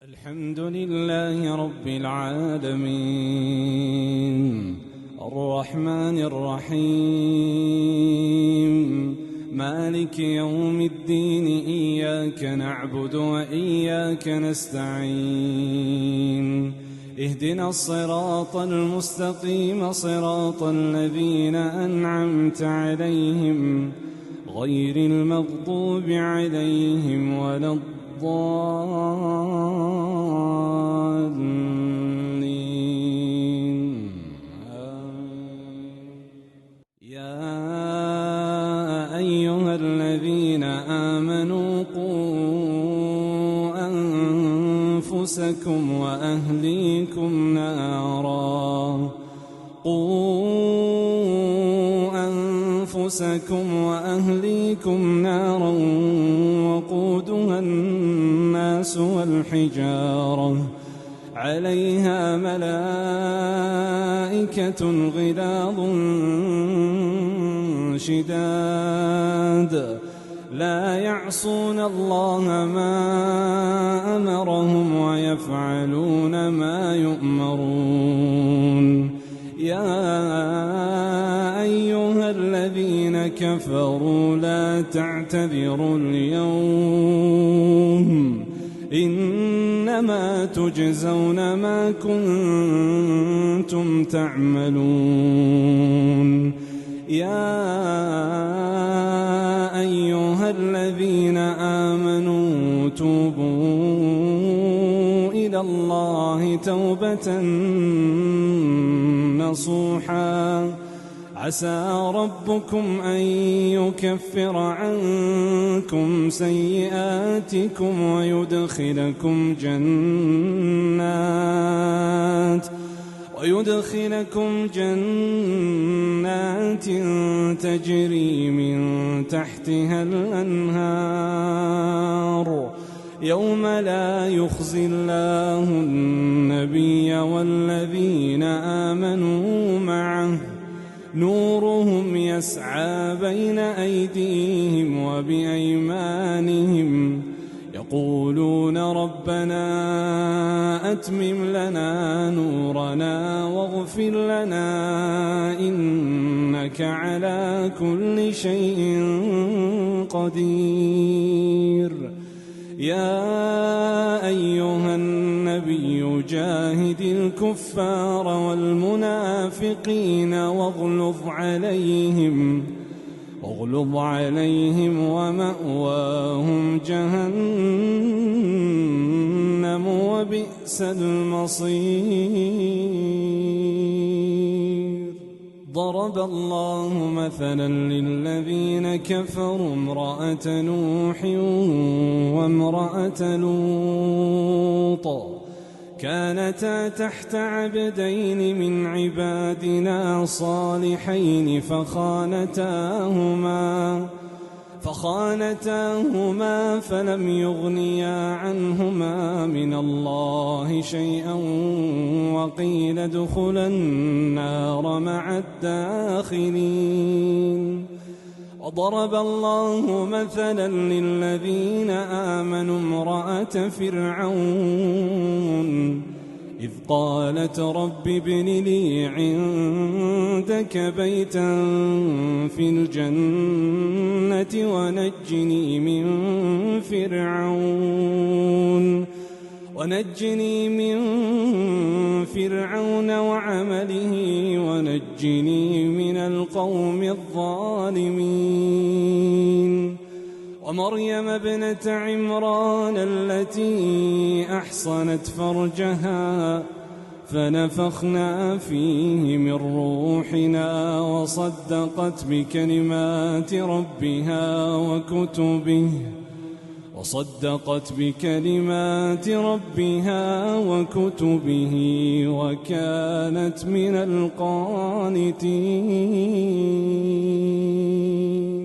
الحمد لله رب العالمين الرحمن الرحيم مالك يوم الدين إياك نعبد وإياك نستعين اهدنا الصراط المستقيم صراط الذين أنعمت عليهم غير المغضوب عليهم ولا الضالين. يا أيها الذين آمنوا قوا أنفسكم وأهليكم نارا وقودها الناس والحجارة عليها ملائكة غلاظ شداد لا يعصون الله ما أمرهم ويفعلون ما يؤمرون. يا أيها الذين كفروا لا تعتذروا اليوم إنما تجزون ما كنتم تعملون. يا أيها الذين آمنوا توبوا إلى الله توبة نصوحا عسى ربكم أن يكفر عنكم سيئاتكم ويدخلكم جنات تجري من تحتها الأنهار يوم لا يخزي الله النبي والذين آمنوا معه نورهم يسعى بين أيديهم وبأيمانهم يقولون ربنا أتمم لنا نورنا واغفر لنا إنك على كل شيء قدير. يا أيها النبي جاهد الكفار والمنافقين واغلظ عليهم ومأواهم جهنم وبئس المصير. ضرب الله مثلا للذين كفروا امرأة نوح وامرأة لوط كانتا تحت عبدين من عبادنا صالحين فخانتاهما فلم يغنيا عنهما من الله شيئا وقيل ادخلا النار مع الداخلين. وضرب الله مثلا للذين آمنوا امرأة فرعون إذ قالت رب ابن لي عندك بيتا في الجنة ونجني من فرعون وعمله ونجني من القوم الظالمين. ومريم ابنة عمران التي أحصنت فرجها فنفخنا فيه من روحنا وصدقت بكلمات ربها وكتبه وكانت من القانتين.